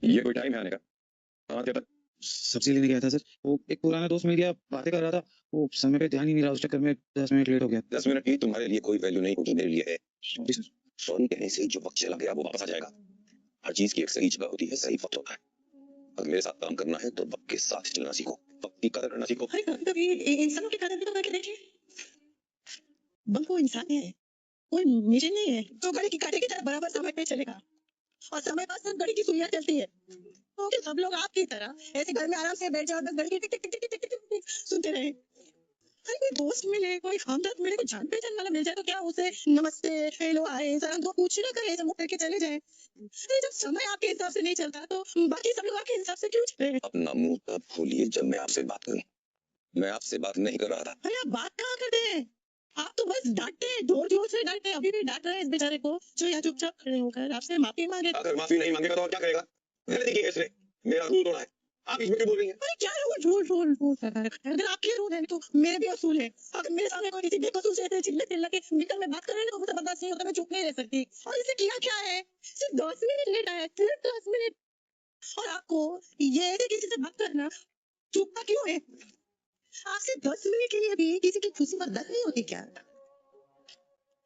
ये कोई टाइम है आने का? हाँ क्या था? सब्जी लेने गया था सर, वो एक पुराना दोस्त मिल गया, बातें कर रहा था, वो समय पे ध्यान ही नहीं रहा, उस चक्कर में 10 मिनट लेट हो गया। 10 मिनट की तुम्हारे लिए कोई वैल्यू नहीं होगी, मेरे लिए है। Sorry sir. सॉरी कहने से जो वक्त चला गया वो वापस आ जाएगा। हर चीज की एक सही जगह होती है, सही वक्त होता है। अगर मेरे साथ काम करना है तो वक्त के साथ चलना सीखो, वक्त की कदर करना सीखो। अरे कभी इंसानों की कदर भी तो करके देखिए। वो इंसान है, कोई मशीन नहीं है तो घड़ी की कांटे की तरह बराबर समय पे चलेगा, और समय पर सिर्फ घड़ी की सुइयां चलती है। तो क्या सब लोग आपकी तरह ऐसे घर में आराम से बैठ जाओ और बस घड़ी की टिक टिक टिक टिक टिक टिक टिक सुनते रहे? अरे कोई दोस्त मिले, कोई हमदर्द मिले, कोई जान पहचान वाला मिल जाए तो क्या उसे नमस्ते हेलो हाय सलाम तो कुछ ना करे, ऐसे मुंह करके चले जाए। अरे जब समय आपके हिसाब से नहीं चलता तो बाकी सब लोग आपके हिसाब से क्यों चले? अपना मुंह तब खोलिए जब मैं आपसे बात करूं। मैं आपसे बात नहीं कर रहा था। अरे आप बात कहाँ करते हैं? आप तो बस डांटते हैं, जोर जोर से डांटते हैं। अभी भी डांट रहे हैं इस बेचारे को जो यहाँ चुपचाप खड़े होकर आपसे माफी मांगे। अगर माफी नहीं मांगेगा तो और क्या करेगा? गलती की है इसने, मेरा रूल तोड़ा है, आप इसमें क्यों बोल रही हैं? अरे क्या रूल कर रहा है? अगर आपके रूल है तो मेरे भी असूल है। अगर मेरे सामने कोई किसी बेकसूर से ऐसे चिल्ला चिल्ला के निकल में बात कर रहे हैं तो मुझे बर्दाश्त नहीं होता, मैं चुप नहीं रह सकती। और इसे किया क्या है? सिर्फ 10 मिनट लेट आया, सिर्फ 10 मिनट। और आपको ये ऐसे किसी से बात करना चुपता क्यों है? आपसे 10 मिनट के लिए भी किसी की खुशी बर्दाश्त नहीं होती क्या?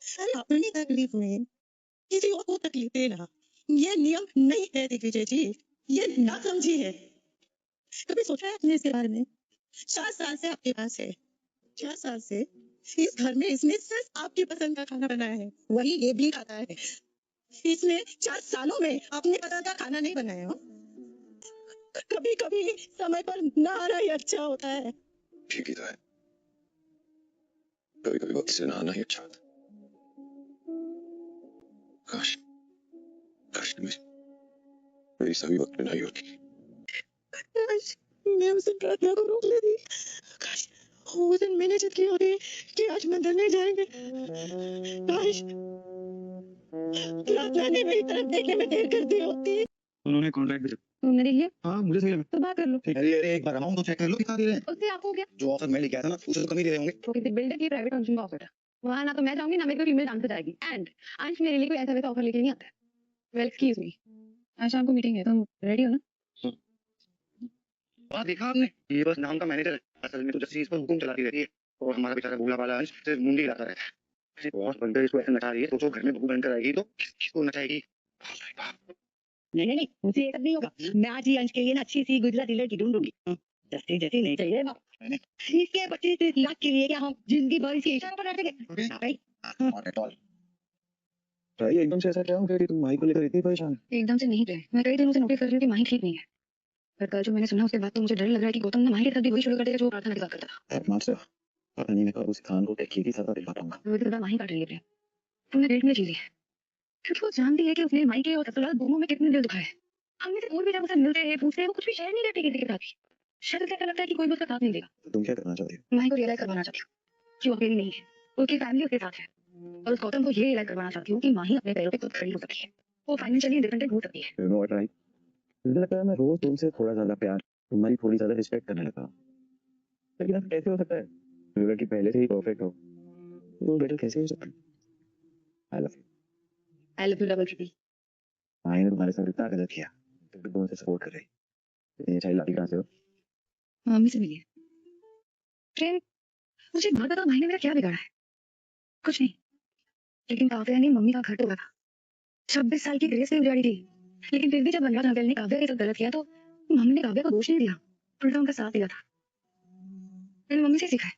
अरे अपनी तकलीफ में किसी और को तकलीफ देना ये नियम नहीं है दिग्विजय जी, ये नासमझी है। कभी सोचा है आपने इसके बारे में? 4 साल से आपके पास है, 4 साल से इस घर में इसने सिर्फ आपकी पसंद का खाना बनाया है, वही ये भी खाता है। इसने 4 सालों में अपने पसंद का खाना नहीं बनाया हो। कभी कभी समय पर ना आना ही अच्छा होता है। ठीक ही तो है, कभी कभी वक्त से ना आना ही अच्छा होता है। काश काश मेरी सभी वक्त में नहीं होती। काश मैं उसे प्रार्थना को रोक लेती। काश उस दिन मैंने जिद की होती कि आज मंदिर नहीं जाएंगे। काश प्रार्थना ने मेरी तरफ देखने में देर कर दी होती। उन्होंने कॉन्ट्रैक्ट भेजा। तुमने देख लिया? हाँ मुझे सही लगा। तो बात कर लो। अरे अरे एक बार अमाउंट तो चेक कर लो कितना दे रहे हैं। उससे आपको क्या? जो ऑफर मैं लेके आया था ना उसे तो कम ही दे रहे होंगे। वो किसी बिल्डर की प्राइवेट फंक्शन का ऑफर था, वहाँ ना तो मैं जाऊंगी ना मेरे को फीमेल डांसर जाएगी। एंड अंश मेरे लिए कोई ऐसा वैसा ऑफर लेके नहीं आता है। वेल एक्सक्यूज मी, आज शाम को मीटिंग है, तुम रेडी हो ना? बात देखा आपने, ये बस नाम का मैनेजर है, असल में तो जैसे इस पर हुकुम चलाती रहती है और हमारा बेचारा भूला वाला अंश सिर्फ मुंडी हिलाता रहता है। बॉस बनकर इसको ऐसे नचा रही है, सोचो घर में बहू बनकर आएगी तो किसको नचाएगी। नहीं मुझे ये सब नहीं होगा। मैं आज ही अंश के लिए ना अच्छी सी गुजराती लड़की ढूंढूंगी। जैसी जैसी नहीं चाहिए ना। इसके 25 लाख के लिए क्या हम जिंदगी भर इसी इशारों पर रहेंगे? भाई एकदम से ऐसा क्या हो गया कि तुम माही को लेकर इतनी परेशान है? एकदम से नहीं रहे, मैं कई दिनों से नोटिस कर रही हूँ कि माही ठीक नहीं है। पर कल जो मैंने सुना उसके बाद तो मुझे डर लग रहा है कि गौतम ना माही के साथ भी वही शुरू कर देगा जो वो प्रार्थना के साथ करता था। मास्टर पता नहीं मैं कब उस खान को टैक्सी की सजा दिलवा पाऊंगा। वो इतना माही काट रही है प्रेम, तुमने देख लिया चीजें, क्योंकि वो जानती है कि उसने माही के और ससुराल दोनों में कितने दिल दुखाए हैं। हमने से और भी जब उसे मिलते हैं पूछते हैं, वो कुछ भी शेयर नहीं करती किसी के साथ भी। शायद उसे ऐसा लगता है कि कोई भी उसका साथ नहीं देगा। तो तुम क्या करना चाहते हो? माही को रियलाइज करवाना चाहती हूँ कि वो अकेली नहीं है, उसकी फैमिली उसके साथ है। और उस गौतम को ये रियलाइज करवाना चाहती हूँ कि माही अपने पैरों पे खुद खड़ी हो सकती है, वो फाइनेंशियली इंडिपेंडेंट हो सकती है। You know what, right? मुझे लगता है मैं रोज तुमसे थोड़ा ज्यादा प्यार, तुम्हारी थोड़ी ज्यादा रिस्पेक्ट करने लगा हूं। लेकिन अब कैसे हो सकता है? जो लड़की पहले से ही परफेक्ट हो वो बेटर कैसे हो सकता है? I love you. I love you double triple. Mahi ने तुम्हारे साथ इतना गलत किया, तुम भी तुमसे सपोर्ट कर रही। ये चाइल्ड लाठी कहाँ से हो? मम्मी से मिली है। प्रेम, मुझे बात बताओ, माही ने मेरा क्या बिगाड़ा है? कुछ नहीं, लेकिन काव्या ने मम्मी का घर तोड़ा था। 26 साल की ग्रेस से उजाड़ी थी, लेकिन फिर भी जब वनराज अंकल ने काव्या के साथ गलत किया तो मम्मी ने काव्या को दोष नहीं दिया, उल्टा उनका साथ दिया था। मैंने मम्मी से सीखा है,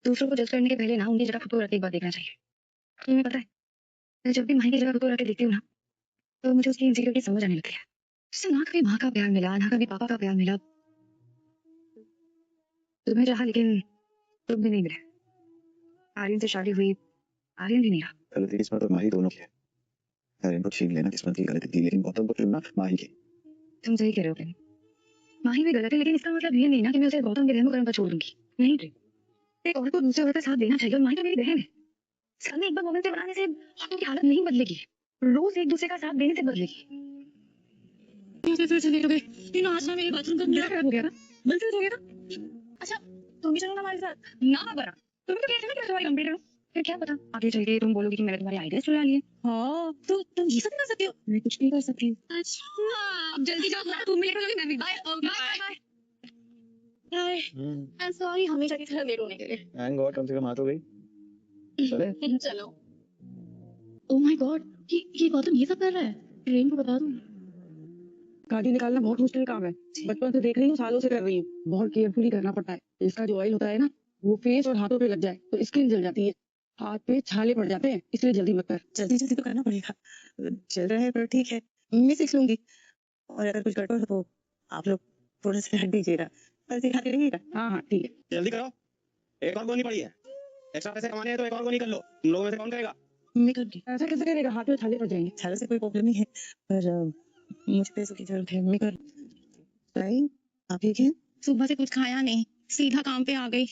दूसरों को जज करने के पहले ना उनकी जगह खुद को रख के एक बार देखना चाहिए। तुम्हें पता है, मैं जब भी माही की जगह खुद को रख के देखती हूँ ना तो मुझे उसकी इनसिक्योरिटी समझ आने लगती है। उससे ना कभी माँ का प्यार मिला, ना कभी पापा का प्यार मिला। तुम्हें चाहा लेकिन तुम भी नहीं मिले। आर्यन से शादी हुई, आर्यन भी नहीं रहा। गलती किस्मत और माही दोनों की है। आर्यन को छीन लेना किस्मत की गलती थी, लेकिन गौतम को चुनना माही की। तुम सही कह रहे हो प्रेम, माही भी गलत है, लेकिन इसका मतलब ये नहीं ना कि मैं उसे गौतम के रहम करम पर छोड़ दूंगी। नहीं प्रेम, एक औरत को दूसरे औरत का साथ देना चाहिए, और माही तो मेरी बहन है। साल में एक बार मोमेंट से बनाने से औरतों की हालत नहीं बदलेगी, रोज एक दूसरे का साथ देने से बदलेगी। फिर से लेट हो गए, इन आज ना मेरे बाथरूम का मिरर खराब हो गया था, बंद हो गया था। अच्छा तुम भी चलो ना हमारे साथ। ना बरा, तुम तो कहते हो ना कि मैं तुम्हारी कंप्यूटर हूँ। फिर क्या पता आगे चल के तुम बोलोगे कि मैंने तुम्हारे आइडियाज चुरा लिए। हाँ तो तुम ये सब कर सकते हो, मैं कुछ नहीं कर सकती। अच्छा अब जल्दी जाओ, तुम भी लेट हो जाओगी, मैं भी। Bye bye bye. Hi I am sorry हमेशा की तरह लेट होने के लिए। थैंक गॉड कम से कम आ तो गई। चले चलो। ओह माय गॉड, ये गौतम ये सब कर रहा है। ट्रेन को बता दूं। गाड़ी निकालना बहुत मुश्किल काम है। बचपन से देख रही हूँ, सालों से कर रही हूँ। बहुत केयरफुली करना पड़ता है। इसका जो ऑयल होता है ना, वो फेस और हाथों पे लग जाए तो स्किन जल जाती है, हाथ पे छाले पड़ जाते हैं, इसलिए जल्दी मत कर। जल्दी जल्दी तो करना पड़ेगा, चल रहा है पर ठीक है, मैं सीख लूंगी। और अगर कुछ गड़बड़ हो तो आप लोग थोड़ा सा हट दीजिएगा, पर सिखाते रहिएगा। हाँ हाँ ठीक है। जल्दी करो, एक और गोनी पड़ी है। एक्स्ट्रा पैसे कमाने हैं तो एक और गोनी कर लो। तुम लोगों में से कौन करेगा? मैं करूंगी। ऐसा कैसे करेगा, हाथ पे छाले पड़ जाएंगे। छालों से कोई प्रॉब्लम नहीं है, पर मुझे पैसों की जरूरत है। मैं कर भाई, आप ठीक हैं? सुबह से कुछ खाया नहीं, सीधा काम पे आ गई।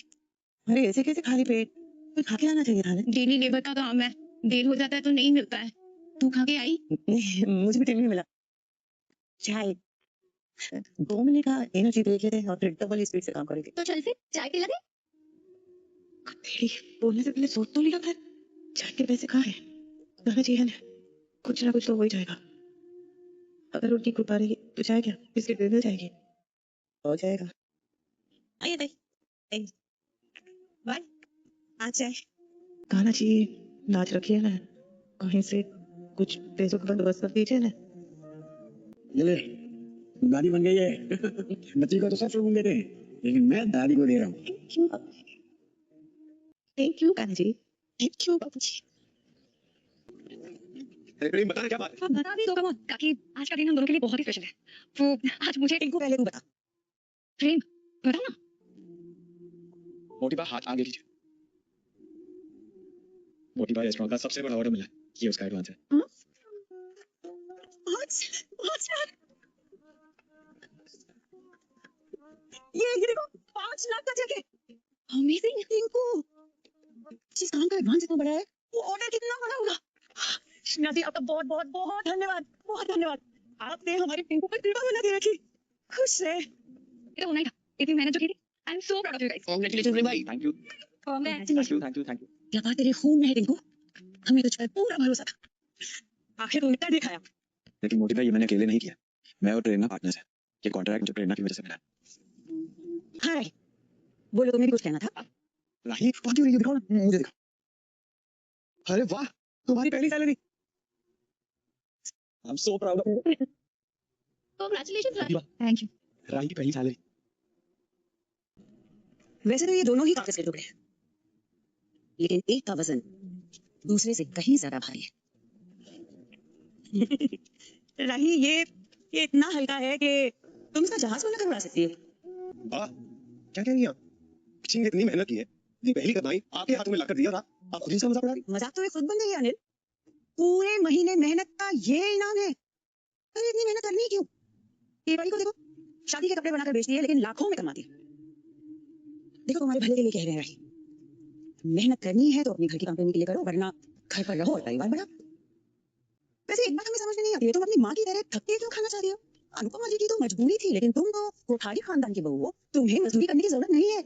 अरे ऐसे कैसे खाली पेट, कुछ खा के आना चाहिए था ना। डेली लेबर का काम है, देर हो जाता है तो नहीं मिलता है। तू खा के आई? नहीं, मुझे भी टाइम नहीं मिला। चाय 2 मिनट का एनर्जी ब्रेक लेते हैं और फिर डबल स्पीड से काम करेंगे। तो चल फिर चाय पिला दे। तेरी बोलने से पहले सोच तो लिया था, चाय के पैसे कहाँ है? गाना चाहिए ना, कुछ ना कुछ तो हो ही जाएगा। अगर उनकी कृपा रही तो चाय क्या बिस्किट भी मिल जाएगी, हो जाएगा। आइए भाई, बाय। आज चाय गाना चाहिए, नाच रखिए ना, कहीं से कुछ पैसों का बंदोबस्त कर दीजिए ना। ये ले, दादी बन गई है। बच्ची को तो सब लोग देते हैं, लेकिन मैं दादी को दे रहा हूँ। Thank you Kanha ji, thank you बाबू जी। अरे प्रेम बता क्या बात है? हाँ, बता भी दो कम ऑन काकी, आज का दिन हम दोनों के लिए बहुत ही स्पेशल है। वो आज मुझे इनको पहले तू बता। प्रेम बताओ ना। मोटी बा हाथ आगे कीजिए। मोटी बा रेस्टोरेंट का सबसे बड़ा ऑर्डर मिला है, ये उसका एडवांस है। ये देखो 5 लाख का चेक है। अमेजिंग। टिंकू जिस काम का एडवांस इतना बड़ा है, वो ऑर्डर कितना बड़ा होगा। शीना जी आपका बहुत बहुत बहुत धन्यवाद, बहुत धन्यवाद। आपने हमारे टिंकू पर कृपा बना दी रखी। खुश है। ये तो होना ही था, इतनी मेहनत जो की थी। I am so proud of you guys. Congratulation Prem भाई। Thank you congratulation. Thank you. क्या बात तेरे खून में है टिंकू, हमें तुझ पर पूरा भरोसा था। आखिर तूने कर दिखाया। लेकिन मोटी बा ये मैंने अकेले नहीं किया, मैं और प्रेरणा पार्टनर्स हैं। ये कॉन्ट्रैक्ट मुझे प्रेरणा की वजह से मिला। हाय, बोलो तुम्हें भी कुछ कहना था। राही कौन सी वीडियो दिखाओ ना, मुझे दिखा। अरे वाह, तुम्हारी पहली salary. I am so proud of you. Congratulation. Thank you. Rahi की पहली सैलरी। वैसे तो ये दोनों ही कागज के टुकड़े हैं, लेकिन एक का वजन दूसरे से कहीं ज्यादा भारी है। राही ये इतना हल्का है कि तुम इसका जहाज को लेकर उड़ा सकती हो। वाह, क्या कह रही हैं आप? किसी ने इतनी मेहनत की है, इतनी पहली कमाई आपके हाथों में लाकर दिया था, आप खुद ही इसका मजाक उड़ा रही हैं? मजाक तो ये खुद बन गई अनिल, पूरे महीने मेहनत का ये इनाम है। अरे इतनी मेहनत करनी क्यों? ये भाई को देखो, शादी के कपड़े बनाकर बेचती है लेकिन लाखों में कमाती है। देखो तुम्हारे भले के लिए कह रहे हैं राही, मेहनत करनी है तो अपने घर की कंपनी के लिए करो, वरना घर पर रहो और परिवार बढ़ाओ। वैसे एक बात हमें समझ में नहीं आती है, तुम अपनी माँ की तरह थके क्यों खाना चाहती हो? अनुपमा जी की तो मजबूरी थी, लेकिन तुम तो कोठारी खानदान की बहू हो, तुम्हें मजदूरी करने की जरूरत नहीं है।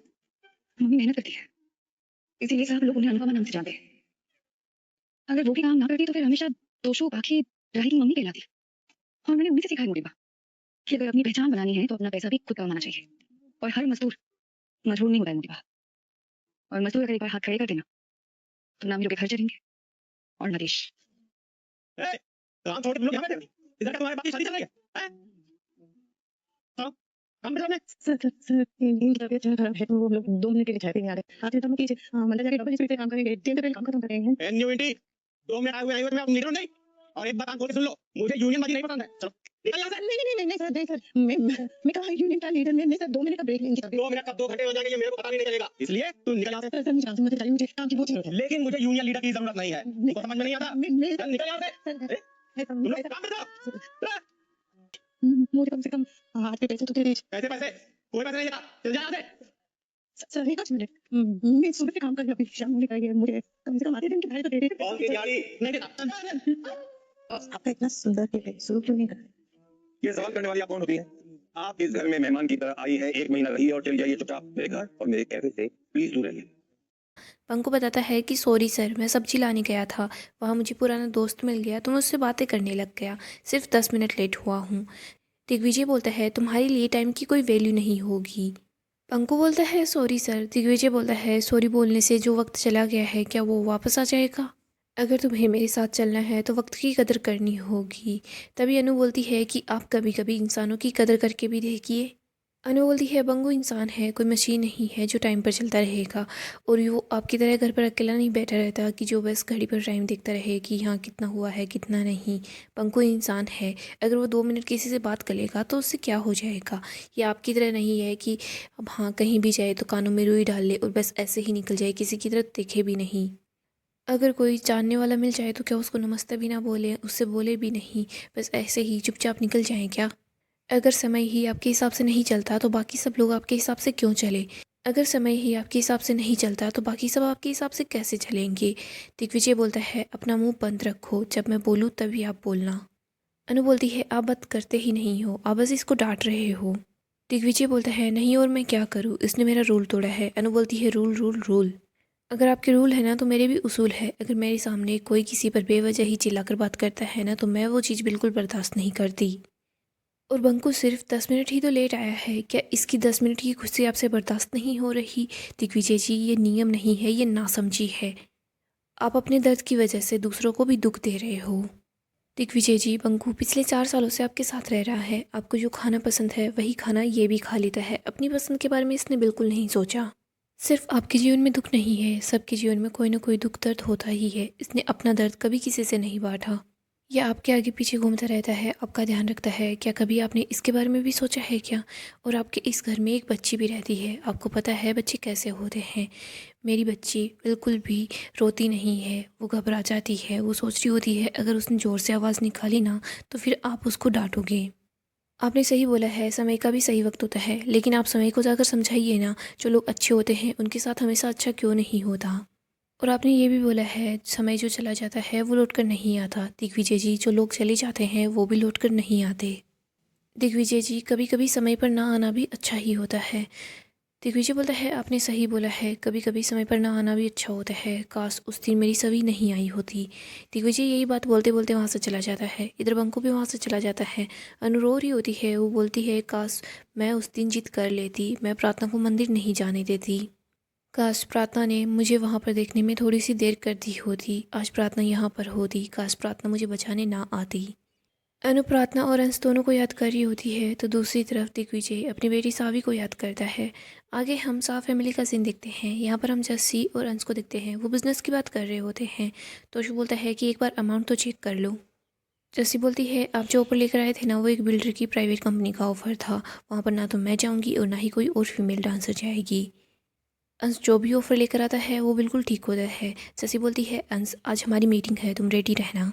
मम्मी मेहनत करती है, इसीलिए सब लोग उन्हें अनुपमा नाम से जानते हैं। अगर वो भी काम ना करती तो फिर हमेशा दोषो बाकी राही की मम्मी कहलाती। और मैंने उन्हीं से सीखा है मोटी बा कि अगर अपनी पहचान बनानी है तो अपना पैसा भी खुद कमाना चाहिए। और हर मजदूर मजबूर नहीं होता है मोटी बा। और मजदूर अगर एक बार हाथ खड़े कर देना तो ना मेरे घर चलेंगे और ना देश। ए, काम छोड़ के तुम लोग यहाँ बैठे हो? इधर क्या तुम्हारे बाप की शादी चल रही है? हैं? हाँ, काम पे जाओ ने। सर इनकी तबीयत खराब है तो वो लोग 2 मिनट के लिए चाय पीने आ रहे हैं। आप चिंता मत कीजिए, मंदिर जाके डबल स्पीड से काम करेंगे, दिन से पहले काम खत्म करेंगे। एन्युइटी 2 मिनट आए हुए मैं लीडर नहीं। और एक बात कान खोल के सुन लो, मुझे यूनियनबाजी नहीं पसंद है। चलो निकल यहाँ से। नहीं सर, नहीं सर, मैं कहाँ यूनियन का लीडर, मैं सर 2 मिनट का ब्रेक लेंगे। 2 मिनट कब 2 घंटे हो जाएंगे ये मेरे को पता भी नहीं चलेगा, इसलिए तू निकल यहाँ से। सर मुझे काम से मत हटाइए, मुझे काम की बहुत जरूरत है। लेकिन मुझे यूनियन लीडर की जरूरत नहीं है, तुमको समझ में नहीं आता? चल निकल यहाँ से। तुम लोग काम पे जाओ। मुझे कम से कम हाथ पे पैसे तो दे दीजिए। पैसे पैसे कोई पैसे नहीं देगा, चल जा यहाँ से। सर एक मिनट, मैं सुबह से काम कर रही हूँ, अभी शाम होने का है, मुझे कम से कम आधे दिन की दिहाड़ी तो दे दीजिए। कौन सी दिहाड़ी? नहीं देता। आपका इतना सुंदर केक है, शुरू क्यों नहीं कर रहे? ये सवाल करने वाली आप कौन होती है? आप इस घर में मेहमान की तरह आई हैं, 1 महीना रही और चली जाइए चुपचाप मेरे घर और मेरे कैफे से प्लीज दूर रहिए। पंकु बताता है कि सॉरी सर, मैं सब्जी लाने गया था, वहाँ मुझे पुराना दोस्त मिल गया तो मैं उससे बातें करने लग गया, सिर्फ 10 मिनट लेट हुआ हूँ। दिग्विजय बोलता है तुम्हारे लिए टाइम की कोई वैल्यू नहीं होगी। पंकु बोलता है सॉरी सर। दिग्विजय बोलता है सॉरी बोलने से जो वक्त चला गया है क्या वो वापस आ जाएगा? अगर तुम्हें मेरे साथ चलना है तो वक्त की कदर करनी होगी। तभी अनु बोलती है कि आप कभी कभी इंसानों की कदर करके भी देखिए। अनु बोलती है बंगू इंसान है, कोई मशीन नहीं है जो टाइम पर चलता रहेगा, और वो आपकी तरह घर पर अकेला नहीं बैठा रहता कि जो बस घड़ी पर टाइम देखता रहे कि हाँ कितना हुआ है कितना नहीं। बंगू इंसान है, अगर वो 2 मिनट किसी से बात कर लेगा तो उससे क्या हो जाएगा। ये आपकी तरह नहीं है कि अब हाँ कहीं भी जाए तो कानों में रुई डाल ले और बस ऐसे ही निकल जाए, किसी की तरफ देखे भी नहीं। अगर कोई जानने वाला मिल जाए तो क्या उसको नमस्ते भी ना बोले, उससे बोले भी नहीं, बस ऐसे ही चुपचाप निकल जाएं क्या? अगर समय ही आपके हिसाब से नहीं चलता तो बाकी सब लोग आपके हिसाब से क्यों चले? अगर समय ही आपके हिसाब से नहीं चलता तो बाकी सब आपके हिसाब से कैसे चलेंगे? दिग्विजय बोलता है अपना मुंह बंद रखो, जब मैं बोलूँ तभी आप बोलना। अनु बोलती है आप बात करते ही नहीं हो, आप बस इसको डांट रहे हो। दिग्विजय बोलता है नहीं और मैं क्या करूँ, इसने मेरा रूल तोड़ा है। अनु बोलती है रूल रूल रूल, अगर आपके रूल है ना तो मेरे भी उसूल है। अगर मेरे सामने कोई किसी पर बेवजह ही चिल्लाकर बात करता है ना तो मैं वो चीज़ बिल्कुल बर्दाश्त नहीं करती। और बंकू सिर्फ 10 मिनट ही तो लेट आया है, क्या इसकी 10 मिनट की खुशी आपसे बर्दाश्त नहीं हो रही? दिग्विजय जी ये नियम नहीं है, ये नासमझी है। आप अपने दर्द की वजह से दूसरों को भी दुख दे रहे हो। दिग्विजय जी बंकू पिछले 4 सालों से आपके साथ रह रहा है, आपको जो खाना पसंद है वही खाना ये भी खा लेता है, अपनी पसंद के बारे में इसने बिल्कुल नहीं सोचा। सिर्फ आपके जीवन में दुख नहीं है, सबके जीवन में कोई ना कोई दुख दर्द होता ही है। इसने अपना दर्द कभी किसी से नहीं बांटा। यह आपके आगे पीछे घूमता रहता है, आपका ध्यान रखता है। क्या कभी आपने इसके बारे में भी सोचा है क्या? और आपके इस घर में एक बच्ची भी रहती है, आपको पता है बच्चे कैसे होते हैं। मेरी बच्ची बिल्कुल भी रोती नहीं है, वो घबरा जाती है, वो सोच रही होती है अगर उसने ज़ोर से आवाज़ निकाली ना तो फिर आप उसको डांटोगे। आपने सही बोला है, समय का भी सही वक्त होता है, लेकिन आप समय को जाकर समझाइए ना। जो लोग अच्छे होते हैं उनके साथ हमेशा अच्छा क्यों नहीं होता। और आपने ये भी बोला है समय जो चला जाता है वो लौट कर नहीं आता। दिग्विजय जी जो लोग चले जाते हैं वो भी लौट कर नहीं आते। दिग्विजय जी कभी कभी समय पर ना आना भी अच्छा ही होता है। दिग्विजय बोलता है आपने सही बोला है, कभी कभी समय पर ना आना भी अच्छा होता है, काश उस दिन मेरी सभी नहीं आई होती। दिग्विजय यही बात बोलते बोलते वहाँ से चला जाता है। इधर बंकू भी वहाँ से चला जाता है। अनु रो रही होती है, वो बोलती है काश मैं उस दिन जिद कर लेती, मैं प्रार्थना को मंदिर नहीं जाने देती। काश प्रार्थना ने मुझे वहाँ पर देखने में थोड़ी सी देर कर दी होती, आज प्रार्थना यहाँ पर होती, काश प्रार्थना मुझे बचाने ना आती। अनु प्रार्थना और अंश दोनों को याद कर रही होती है तो दूसरी तरफ दिग्विजय अपनी बेटी सावी को याद करता है। आगे हम सा फैमिली का सीन देखते हैं। यहाँ पर हम जस्सी और अंश को देखते हैं, वो बिज़नेस की बात कर रहे होते हैं। तोशु बोलता है कि एक बार अमाउंट तो चेक कर लो। जस्सी बोलती है आप जो ऑफर लेकर आए थे ना वो एक बिल्डर की प्राइवेट कंपनी का ऑफर था, वहाँ पर ना तो मैं जाऊँगी और ना ही कोई और फीमेल डांसर जाएगी। अंश जो भी ऑफर लेकर आता है वो बिल्कुल ठीक होता है। जस्सी बोलती है अंश आज हमारी मीटिंग है, तुम रेडी रहना।